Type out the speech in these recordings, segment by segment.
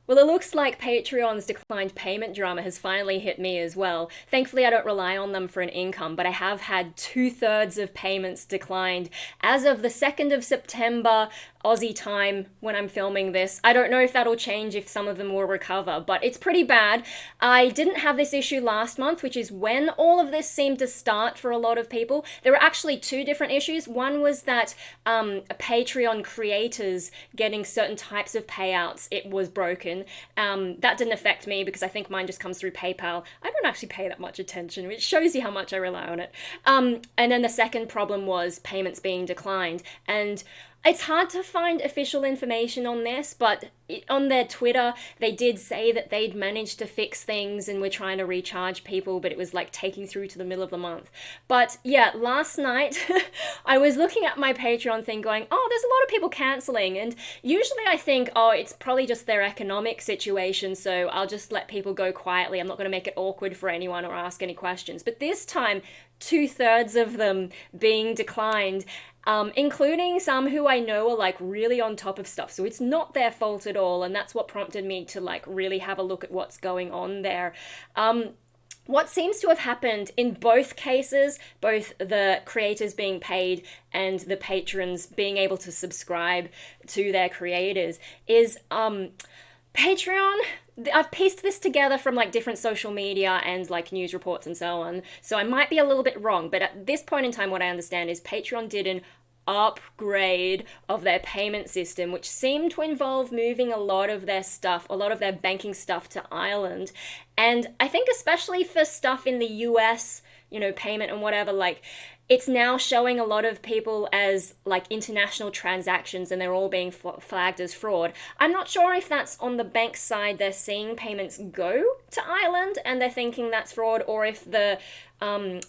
Well, it looks like Patreon's declined payment drama has finally hit me as well. Thankfully, I don't rely on them for an income, but I have had two-thirds of payments declined as of the 2nd of September, Aussie time, when I'm filming this. I don't know if that'll change, if some of them will recover, but it's pretty bad. I didn't have this issue last month, which is when all of this seemed to start for a lot of people. There were actually two different issues. One was that Patreon creators getting certain types of payouts, it was broken. That didn't affect me because I think mine just comes through PayPal. I don't actually pay that much attention, which shows you how much I rely on it. And then the second problem was payments being declined. And it's hard to find official information on this, but on their Twitter, they did say that they'd managed to fix things and were trying to recharge people, but it was like taking through to the middle of the month. But yeah, last night I was looking at my Patreon thing going, oh, there's a lot of people canceling. And usually I think, oh, it's probably just their economic situation, so I'll just let people go quietly. I'm not going to make it awkward for anyone or ask any questions. But this time, two-thirds of them being declined, including some who I know are like really on top of stuff. So it's not their fault at all, and that's what prompted me to like really have a look at what's going on there. What seems to have happened in both cases, both the creators being paid and the patrons being able to subscribe to their creators, is Patreon. I've pieced this together from like different social media and like news reports and so on, so I might be a little bit wrong, but at this point in time, what I understand is Patreon did an upgrade of their payment system, which seemed to involve moving a lot of their stuff, a lot of their banking stuff to Ireland. And I think especially for stuff in the US, payment and whatever, like it's now showing a lot of people as like international transactions and they're all being flagged as fraud. I'm not sure if that's on the bank side, they're seeing payments go to Ireland and they're thinking that's fraud, or if the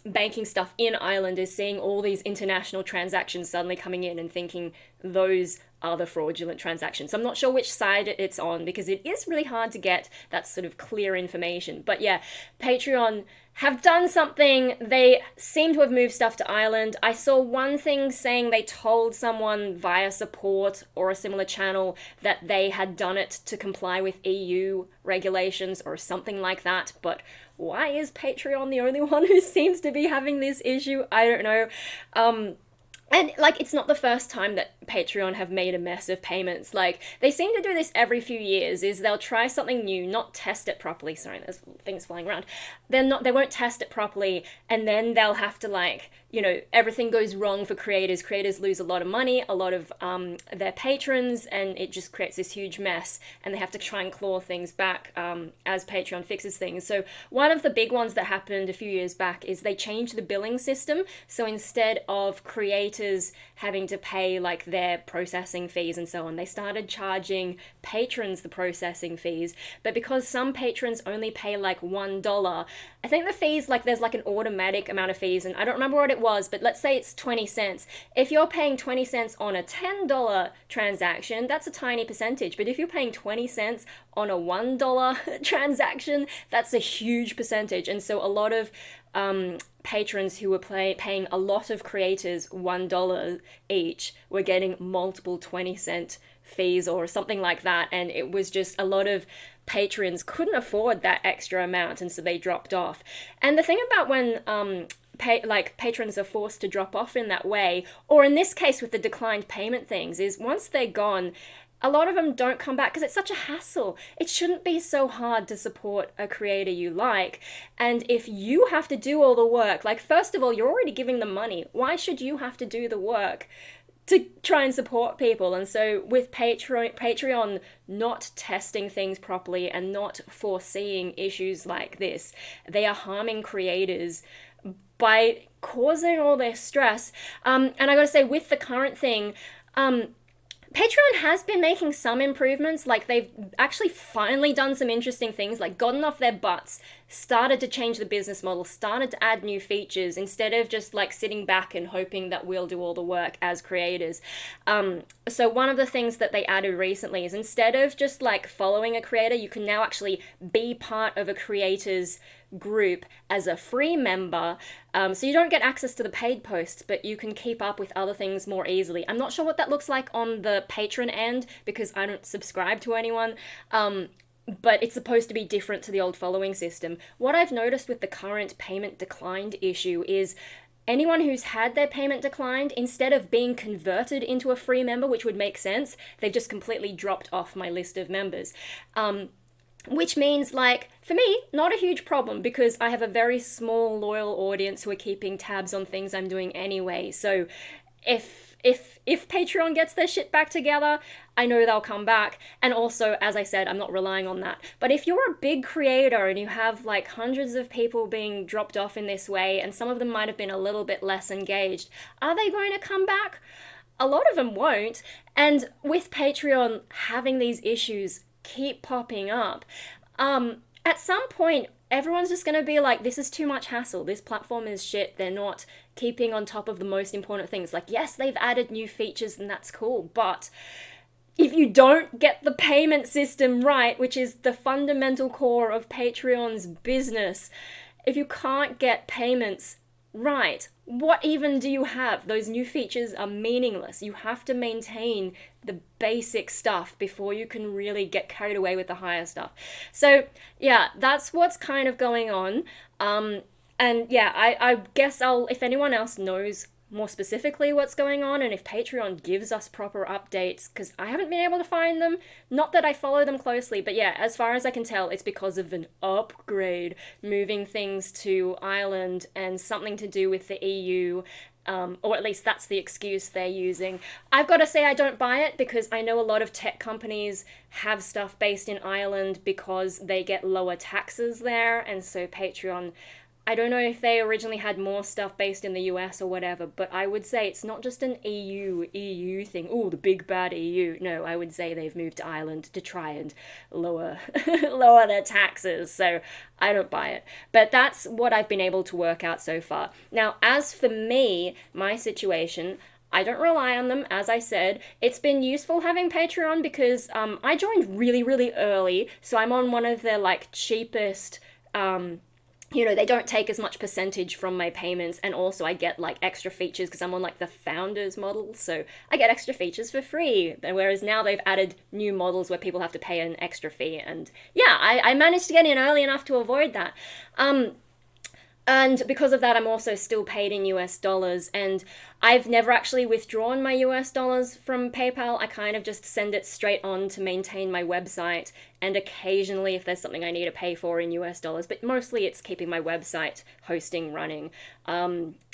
banking stuff in Ireland is seeing all these international transactions suddenly coming in and thinking those are the fraudulent transactions. So I'm not sure which side it's on because it is really hard to get that sort of clear information. But yeah, Patreon have done something. They seem to have moved stuff to Ireland. I saw one thing saying they told someone via support or a similar channel that they had done it to comply with EU regulations or something like that. But why is Patreon the only one who seems to be having this issue? I don't know. And, like, it's not the first time that Patreon have made a mess of payments. Like, they seem to do this every few years, is they'll try something new, not test it properly. Sorry, there's things flying around. They won't test it properly, and then they'll have to, like, everything goes wrong for creators. Creators lose a lot of money, a lot of their patrons, and it just creates this huge mess, and they have to try and claw things back as Patreon fixes things. So one of the big ones that happened a few years back is they changed the billing system. So instead of creators having to pay like their processing fees and so on, they started charging patrons the processing fees. But because some patrons only pay like $1, I think the fees, like there's like an automatic amount of fees, and I don't remember what it was, but let's say it's 20 cents. If you're paying 20 cents on a $10 transaction, that's a tiny percentage. But if you're paying 20 cents on a $1 transaction, that's a huge percentage. And so a lot of patrons who were paying a lot of creators $1 each were getting multiple 20-cent fees or something like that, and it was just a lot of patrons couldn't afford that extra amount, and so they dropped off. And the thing about when patrons are forced to drop off in that way, or in this case with the declined payment things, is once they're gone, a lot of them don't come back because it's such a hassle. It shouldn't be so hard to support a creator you like. And if you have to do all the work, like first of all, you're already giving them money. Why should you have to do the work to try and support people? And so with Patreon not testing things properly and not foreseeing issues like this, they are harming creators by causing all their stress. And I gotta say, with the current thing, Patreon has been making some improvements. Like they've actually finally done some interesting things, like gotten off their butts, started to change the business model, started to add new features instead of just like sitting back and hoping that we'll do all the work as creators. So one of the things that they added recently is instead of just like following a creator, you can now actually be part of a creator's group as a free member. So you don't get access to the paid posts, but you can keep up with other things more easily. I'm not sure what that looks like on the patron end because I don't subscribe to anyone. but it's supposed to be different to the old following system. What I've noticed with the current payment declined issue is anyone who's had their payment declined, instead of being converted into a free member, which would make sense, they've just completely dropped off my list of members. Which means, like, for me, not a huge problem because I have a very small, loyal audience who are keeping tabs on things I'm doing anyway. So if Patreon gets their shit back together, I know they'll come back. And also, as I said, I'm not relying on that. But if you're a big creator and you have like hundreds of people being dropped off in this way, and some of them might have been a little bit less engaged, are they going to come back? A lot of them won't. And with Patreon having these issues keep popping up, at some point, everyone's just going to be like, this is too much hassle. This platform is shit. They're not keeping on top of the most important things. Like, yes, they've added new features and that's cool, but if you don't get the payment system right, which is the fundamental core of Patreon's business, if you can't get payments right, what even do you have? Those new features are meaningless. You have to maintain the basic stuff before you can really get carried away with the higher stuff. So yeah, that's what's kind of going on. And yeah, I guess if anyone else knows more specifically what's going on, and if Patreon gives us proper updates, because I haven't been able to find them, not that I follow them closely, but yeah, as far as I can tell, it's because of an upgrade, moving things to Ireland and something to do with the EU, or at least that's the excuse they're using. I've got to say I don't buy it, because I know a lot of tech companies have stuff based in Ireland because they get lower taxes there, and so Patreon, I don't know if they originally had more stuff based in the US or whatever, but I would say it's not just an EU thing. Oh, the big bad EU. No, I would say they've moved to Ireland to try and lower lower their taxes. So I don't buy it. But that's what I've been able to work out so far. Now, as for me, my situation, I don't rely on them, as I said. It's been useful having Patreon because I joined really, really early, so I'm on one of their like cheapest they don't take as much percentage from my payments, and also I get like extra features because I'm on like the founders model, so I get extra features for free, whereas now they've added new models where people have to pay an extra fee, and yeah, I managed to get in early enough to avoid that. And because of that, I'm also still paid in US dollars, and I've never actually withdrawn my US dollars from PayPal. I kind of just send it straight on to maintain my website, and occasionally if there's something I need to pay for in US dollars, but mostly it's keeping my website hosting running.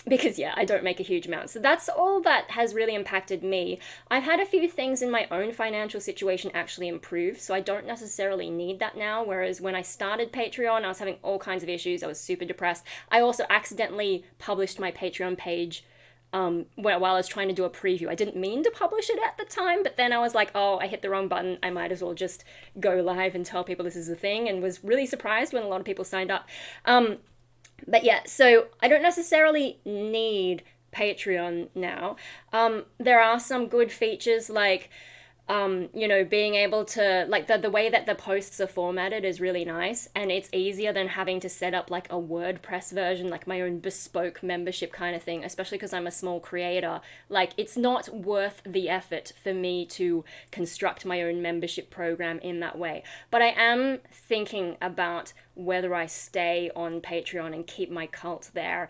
Because yeah, I don't make a huge amount. So that's all that has really impacted me. I've had a few things in my own financial situation actually improve, so I don't necessarily need that now, whereas when I started Patreon, I was having all kinds of issues. I was super depressed. I also accidentally published my Patreon page while I was trying to do a preview. I didn't mean to publish it at the time, but then I was like, oh, I hit the wrong button. I might as well just go live and tell people this is a thing, and was really surprised when a lot of people signed up. But yeah, so I don't necessarily need Patreon now. There are some good features like, being able to, like, the way that the posts are formatted is really nice, and it's easier than having to set up like a WordPress version, like my own bespoke membership kind of thing, especially because I'm a small creator. Like, it's not worth the effort for me to construct my own membership program in that way. But I am thinking about whether I stay on Patreon and keep my cult there.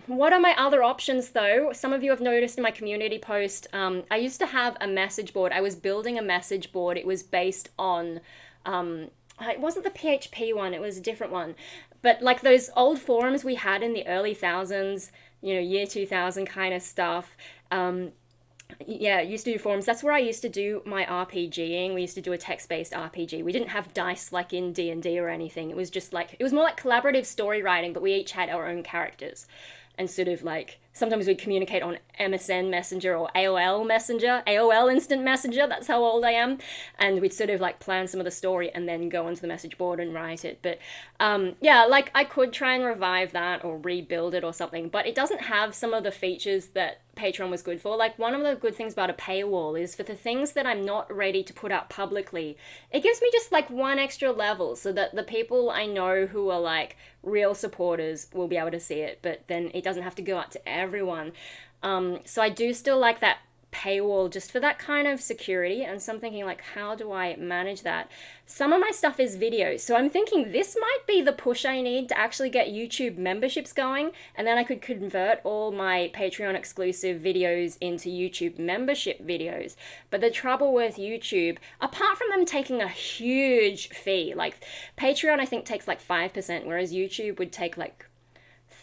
What are my other options though? Some of you have noticed in my community post, I used to have a message board. I was building a message board. It was based on, it wasn't the PHP one, it was a different one. But like those old forums we had in the early thousands, year 2000 kind of stuff. Yeah, I used to do forums. That's where I used to do my RPGing. We used to do a text-based RPG. We didn't have dice like in D&D or anything. It was just like, it was more like collaborative story writing, but we each had our own characters. And sort of like, sometimes we'd communicate on MSN Messenger or AOL Messenger, AOL Instant Messenger, that's how old I am. And we'd sort of like plan some of the story and then go onto the message board and write it. But yeah, like I could try and revive that or rebuild it or something, but it doesn't have some of the features that Patreon was good for. Like, one of the good things about a paywall is for the things that I'm not ready to put out publicly, it gives me just like one extra level so that the people I know who are like real supporters will be able to see it, but then it doesn't have to go out to everyone. So I do still like that paywall just for that kind of security. And so I'm thinking, like, how do I manage that? Some of my stuff is video, so I'm thinking this might be the push I need to actually get YouTube memberships going, and then I could convert all my Patreon exclusive videos into YouTube membership videos. But the trouble with YouTube, apart from them taking a huge fee, like Patreon I think takes like 5%, whereas YouTube would take like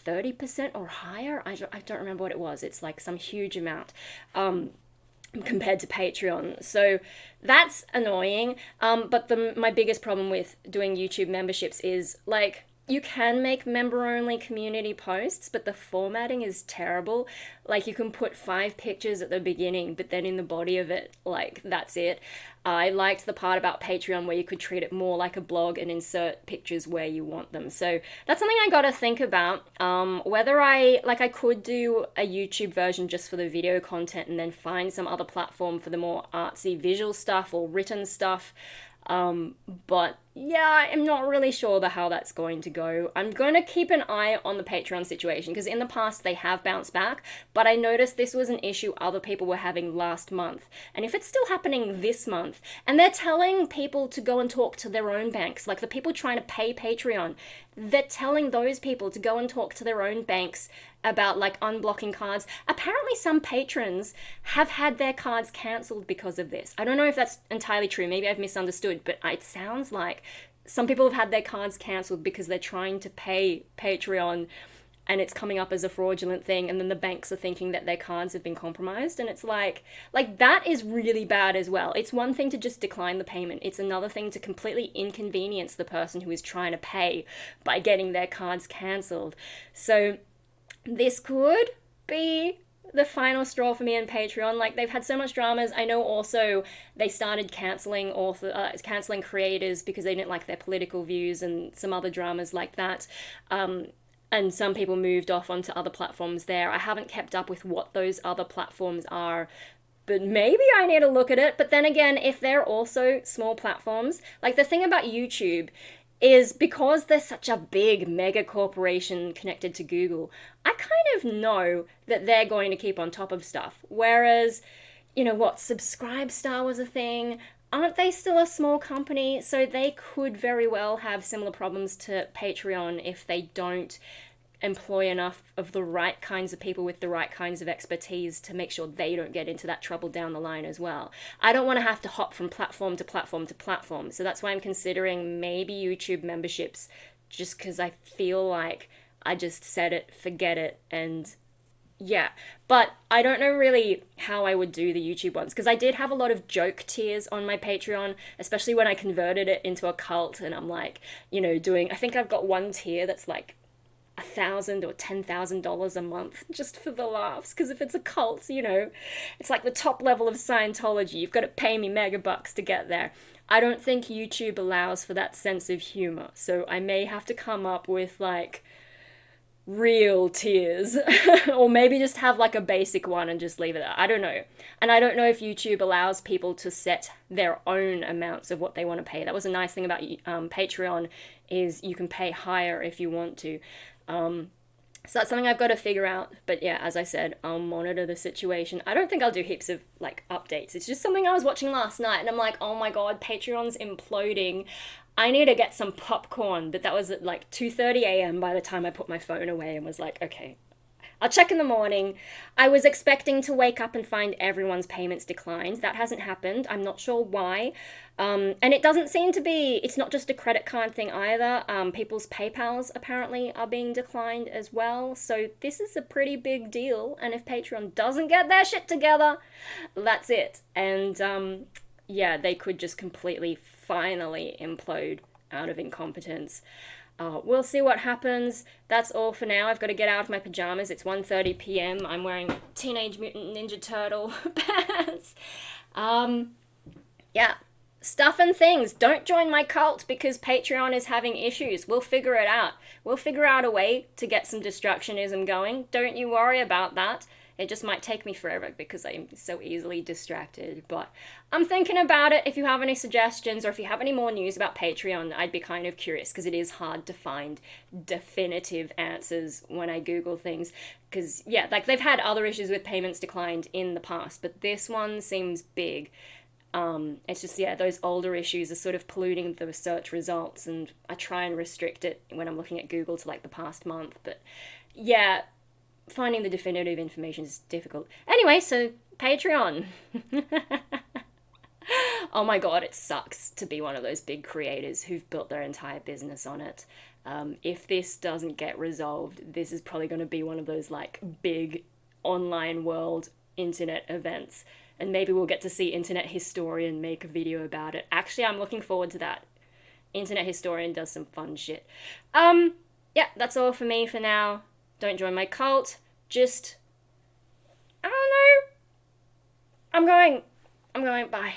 30% or higher. I don't remember what it was. It's like some huge amount compared to Patreon. So that's annoying. But my biggest problem with doing YouTube memberships is, like, you can make member-only community posts, but the formatting is terrible. Like, you can put 5 pictures at the beginning, but then in the body of it, like, that's it. I liked the part about Patreon where you could treat it more like a blog and insert pictures where you want them. So that's something I gotta think about. Whether I could do a YouTube version just for the video content and then find some other platform for the more artsy visual stuff or written stuff. But yeah, I'm not really sure about how that's going to go. I'm going to keep an eye on the Patreon situation, because in the past they have bounced back, but I noticed this was an issue other people were having last month. And if it's still happening this month, and they're telling people to go and talk to their own banks, like the people trying to pay Patreon, they're telling those people to go and talk to their own banks about, like, unblocking cards. Apparently some patrons have had their cards cancelled because of this. I don't know if that's entirely true. Maybe I've misunderstood, but it sounds like some people have had their cards cancelled because they're trying to pay Patreon and it's coming up as a fraudulent thing, and then the banks are thinking that their cards have been compromised, and it's like that is really bad as well. It's one thing to just decline the payment. It's another thing to completely inconvenience the person who is trying to pay by getting their cards cancelled. So this could be the final straw for me and Patreon. Like, they've had so much dramas. I know also they started cancelling creators because they didn't like their political views, and some other dramas like that. And some people moved off onto other platforms there. I haven't kept up with what those other platforms are, but maybe I need to look at it. But then again, if they're also small platforms, like, the thing about YouTube is, because they're such a big mega corporation connected to Google, I kind of know that they're going to keep on top of stuff. Whereas, you know what, Subscribestar was a thing. Aren't they still a small company? So they could very well have similar problems to Patreon if they don't employ enough of the right kinds of people with the right kinds of expertise to make sure they don't get into that trouble down the line as well. I don't want to have to hop from platform to platform to platform, so that's why I'm considering maybe YouTube memberships, just because I feel like I just said it, forget it, and yeah. But I don't know really how I would do the YouTube ones, because I did have a lot of joke tiers on my Patreon, especially when I converted it into a cult, and I'm like, you know, I think I've got one tier that's like $1,000 or $10,000 a month just for the laughs, because if it's a cult, you know, it's like the top level of Scientology. You've got to pay me mega bucks to get there. I don't think YouTube allows for that sense of humor, so I may have to come up with, like, real tiers or maybe just have like a basic one and just leave it there. I don't know. And I don't know if YouTube allows people to set their own amounts of what they want to pay. That was a nice thing about Patreon, is you can pay higher if you want to. So that's something I've got to figure out. But yeah, as I said, I'll monitor the situation. I don't think I'll do heaps of like updates. It's just something I was watching last night and I'm like, oh my god, Patreon's imploding. I need to get some popcorn. But that was at like 2:30 a.m. by the time I put my phone away and was like, okay, I'll check in the morning. I was expecting to wake up and find everyone's payments declined. That hasn't happened. I'm not sure why. And it doesn't seem to be, it's not just a credit card thing either. People's PayPals apparently are being declined as well. So this is a pretty big deal. And if Patreon doesn't get their shit together, that's it. And yeah, they could just completely, finally implode out of incompetence. We'll see what happens. That's all for now. I've got to get out of my pajamas. It's 1:30 p.m. I'm wearing Teenage Mutant Ninja Turtle pants. Yeah. Stuff and things. Don't join my cult because Patreon is having issues. We'll figure it out. We'll figure out a way to get some distractionism going. Don't you worry about that. It just might take me forever because I'm so easily distracted. But I'm thinking about it. If you have any suggestions or if you have any more news about Patreon, I'd be kind of curious because it is hard to find definitive answers when I Google things. Because, yeah, like they've had other issues with payments declined in the past, but this one seems big. It's just, yeah, those older issues are sort of polluting the search results, and I try and restrict it when I'm looking at Google to like the past month. But yeah, finding the definitive information is difficult. Anyway, so Patreon. Oh my god, it sucks to be one of those big creators who've built their entire business on it. If this doesn't get resolved, this is probably going to be one of those like big online world internet events. And maybe we'll get to see Internet Historian make a video about it. Actually, I'm looking forward to that. Internet Historian does some fun shit. Yeah, that's all for me for now. Don't join my cult. Just, I don't know. I'm going. Bye.